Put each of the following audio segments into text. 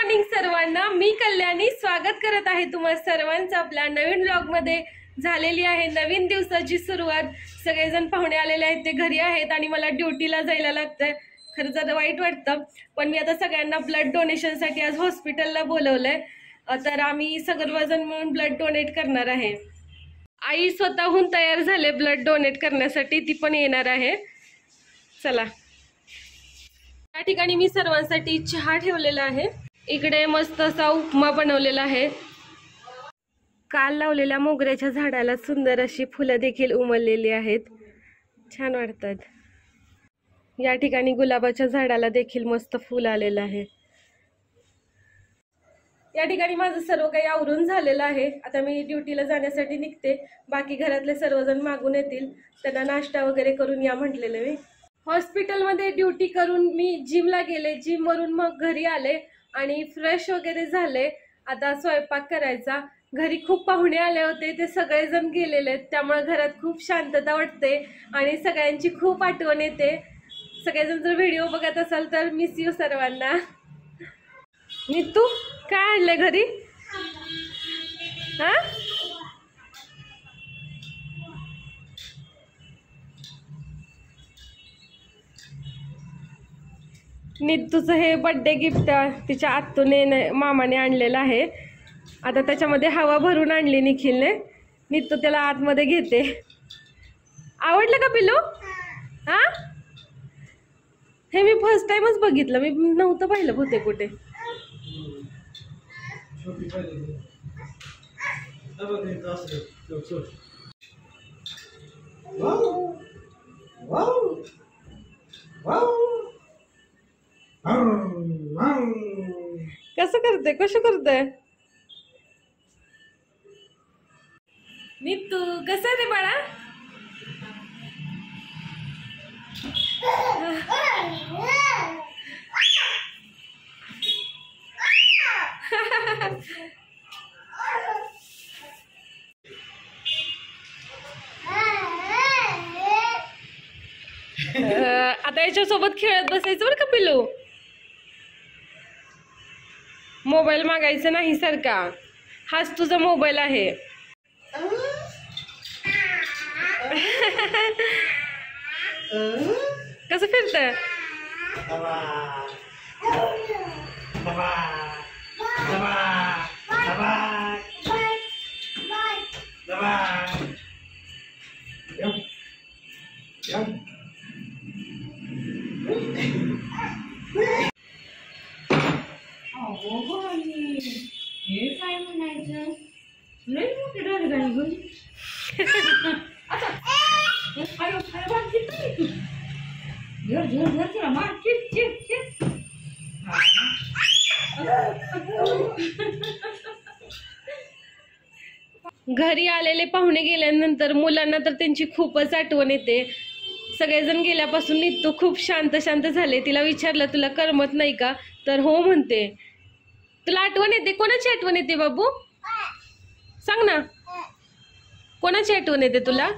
Morning सर्वांना, मी कल्याणी स्वागत करत आहे तुम्हा सर्वांचं आपल्या नवीन व्लॉग मध्ये। झालेली आहे नवीन दिवसाची सुरुवात। सगळेजण पाहुणे आलेले आहेत, ते घरी आहेत आणि मला ड्युटीला जायला लागतंय। खरं जरा वाईट वाटतं, पण मी आता सगळ्यांना ब्लड डोनेशन साठी आज हॉस्पिटलला बोलवलंय। तर आम्ही सर्वजण मिळून ब्लड डोनेट करणार आहे। आई स्वतःहून तयार झाले ब्लड डोनेट करण्यासाठी, ती पण येणार आहे। चला, या ठिकाणी मी सर्वांसाठी चहा ठेवलेला आहे। इकडे मस्त असा उपमा बनवलेला आहे। काल लावलेल्या मोगऱ्याच्या झाडाला सुंदर अशी फुलं देखील उमललेली आहेत, छान वाटतात। या ठिकाणी गुलाबाच्या झाडाला देखील मस्त फूल आलेलं आहे। या ठिकाणी माझं सर्व काही आवरून झालेलं आहे। आता मी ड्युटीला जाण्यासाठी निघते। बाकी घरातले सर्वजण मागून येतील, त्यांना नाश्ता वगैरे करून या म्हटलेलं मी। हॉस्पिटलमध्ये ड्युटी करून मी जिमला गेले, जिम वरून मग घरी आले आणि फ्रेश वगैरे झाले। आता स्वयंपाक करायचा। घरी खूप पाहुणे आले होते, ते सगळेजण गेलेले आहेत, त्यामुळे घरात खूप शांतता वाटते आणि सगळ्यांची खूप आठवण येते। सगळेजण जर व्हिडिओ बघत असाल तर मिस यू सर्वांना। नीतू, काय आणलंय घरी? हा, नीतूचं हे बर्थडे गिफ्ट तिच्या आत्तूने मामाने आणलेलं आहे। आता त्याच्यामध्ये हवा भरून आणली निखिलने। नीतू त्याला आतमध्ये घेते। आवडलं का पिलू? हा, हे मी फर्स्ट टाइमच बघितलं, मी नव्हतं पाहिलं होते कुठे। कसं करते, कसं करते नीतू? कसं रे बाळा? आता याच्यासोबत खेळत बसायचं बरं का पिलू? मोबाईल मागायचं नाही सारखा, हाच तुझा मोबाईल आहे। कसं फिरत? हे काय म्हणायचं? लई मोठी डरगाई गं. घरी आलेले पाहुणे गेल्यानंतर मुलांना तर त्यांची खूपच आठवण येते। सगळेजण गेल्यापासून नीतू खूप शांत शांत झाले। तिला विचारलं तुला करमत नाही का, तर हो म्हणते। तुला आठवण येते? कोणाची आठवण येते बाबू? सांग ना, कोणाची आठवण येते तुला?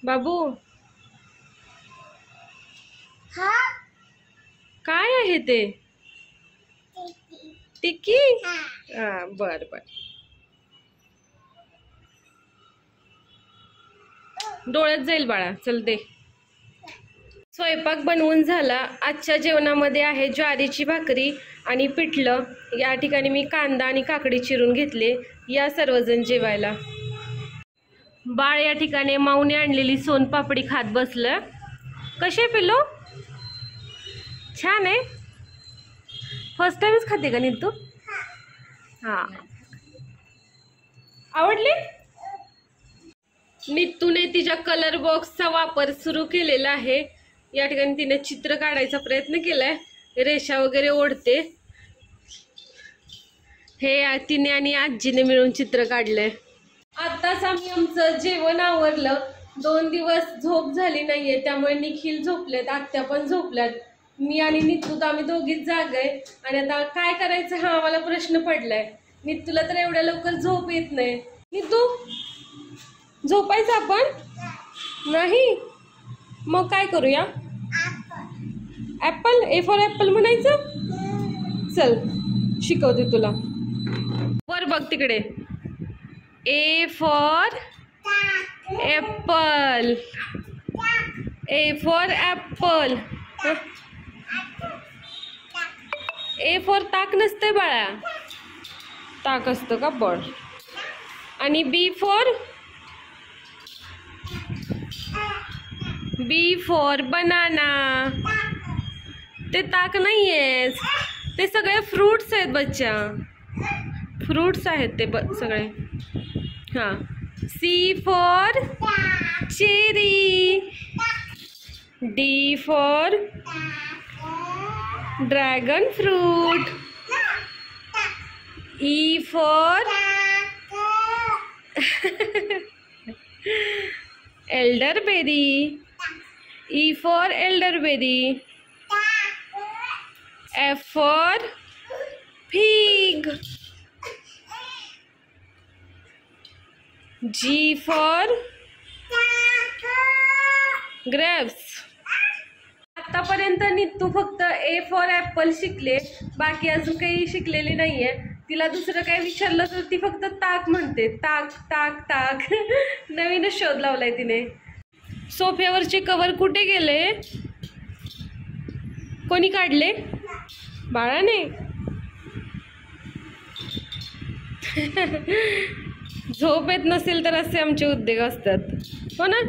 बाबू काय आहे ते? टिक्की? हा, बर बर। डोळ्यात जाईल बाळा, चल दे। स्वयंपाक बनवून झाला। आजच्या जेवणामध्ये आहे ज्वारीची भाकरी आणि पिठलं। या ठिकाणी मी कांदा आणि काकडी चिरून घेतले। या सर्वजण जेवायला। बाळ या ठिकाणी माऊने आणलेली सोनपापडी खात बसलं। कसे पिलो? छान आहे। फर्स्ट टाइमच खाते का नीतू? हा, आवडले? नीतूने तिच्या कलर बॉक्सचा वापर सुरू केलेला आहे। या ठिकाणी तिने चित्र काढायचा प्रयत्न केलाय, रेषा वगैरे ओढते। हे तिने आणि आजीने मिळून चित्र काढलंय। आताच आम्ही आमचं जेवण आवरलं। 2 दिवस झोप झाली नाहीये, त्यामुळे निखिल झोपलेत, आत्या पण झोपल्यात। मी आणि नीतू आम्ही दोघीच जागे आणि आता काय करायचं हा आम्हाला प्रश्न पडलाय। नीतूला तर एवढ्या लवकर झोप येत नाही। नीतू, झोपायचं आपण? नाही, मग काय करूया? ऍपल, ए फॉर ऍपल म्हणायचं. चल शिकवते तुला. वर बघ तिकडे. A for apple, A for apple. A for ताक नसते बाळा, ताक असतं का बळ. आणि बी फॉर बनाना. ते ताक नाहीये, ते सगळे फ्रूट्स आहेत बच्चा, फ्रूट्स आहेत ते सगळे. हां. C for cherry, D for dragon fruit, E for elderberry, E for elderberry, F for pig, G for grapes. आतापर्यंत नित्तू फक्त ए फॉर ॲपल शिकले, बाकी अजून काही शिकलेली नाहीये. तिला दुसरं काही विचारलं तर ती फक्त ताक म्हणते. ताक ताक ताक. नवीनच शोध लावलाय तिने. सोफ्यावरचे कवर कुठे गेले? कोणी काढले? बाळाने. झोप येत नसेल तर असे आमचे उद्योग असतात, हो ना.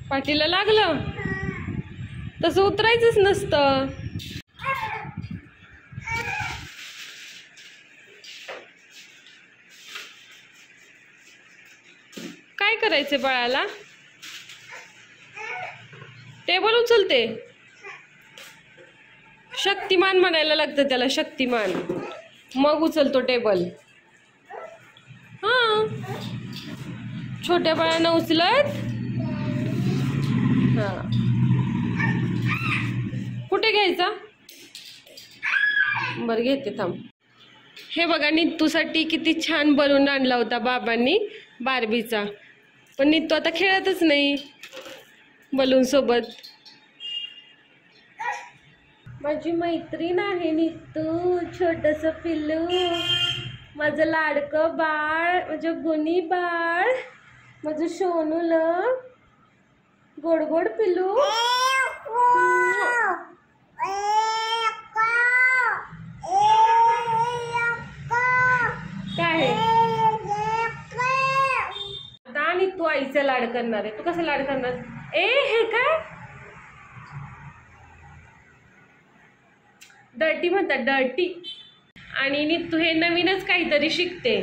पाठीला लागलं तसं उतरायचंच नसतं. काय करायचे बाळाला? टेबल उचलते. शक्तिमान म्हणायला लागतं त्याला, शक्तिमान. मग उचलतो टेबल. हा, छोट्या बाळांना उचलत. हा, कुठे घ्यायचा? बरं घेते थांब. हे बघा, नित्तूसाठी किती छान बलून आणला होता बाबांनी बार्बीचा, पण नित्तू आता खेळतच नाही बलून सोबत. माझी मैत्रीण आहे नित्तू, छोटस पिल्लू, माझं लाडकं बाळ, माझं गुणी बाळ, माझं सोनूल, गोड गोड पिल्लू. काय आता नित्तू आईचा लाड करणार आहे. तू कसं लाड करणार? ए हे काय डर्टी म्हणतात, डर्टी. आणि नित्तू हे नवीनच काहीतरी शिकते.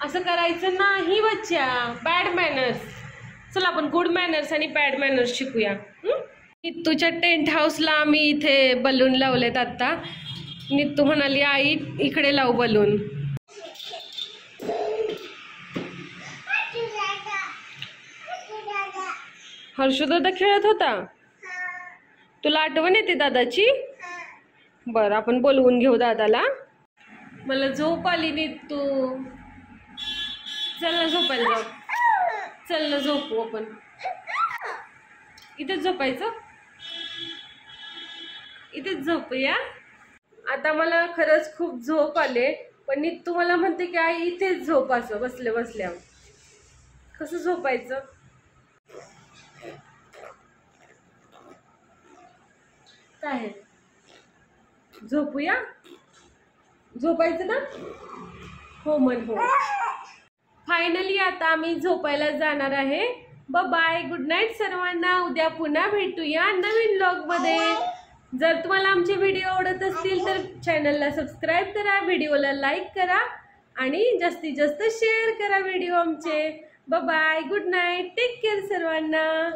असं करायचं नाही बच्चा, बॅड मॅनर्स. चला आपण गुड मॅनर्स आणि बॅड मॅनर्स शिकूया. नित्तूच्या टेंट हाऊसला आम्ही इथे बलून लावलेत आता. नित्तू म्हणाली आई इकडे लावू बलून. हर्षदादा खेळत होता. तुला आठवण येते दादाची? बरं, आपण बोलवून घेऊ दादाला. मला झोप आली नित्तू. चल ना झोपायला जाऊ. चल ना झोपू आपण. इथेच झोपायचं, इथेच झोपूया. आता मला खरंच खूप झोप आले, पण नित्तू मला म्हणते की आई इथेच झोप, असं बसल्या बसल्या. कसं झोपायचं? काय झोपूया? झोपायचं ना? हो म्हण हो. फायनली आता आम्ही झोपायला जाणार आहे. बाय, गुड नाईट सर्वांना. उद्या पुन्हा भेटूया नवीन व्लॉगमध्ये. जर तुम्हाला आमचे व्हिडिओ आवडत असतील तर चॅनलला सबस्क्राईब करा, व्हिडिओला लाईक करा आणि जास्तीत जास्त शेअर करा व्हिडिओ आमचे. Bye, good night. Take care सर्वांना.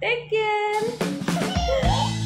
Take care.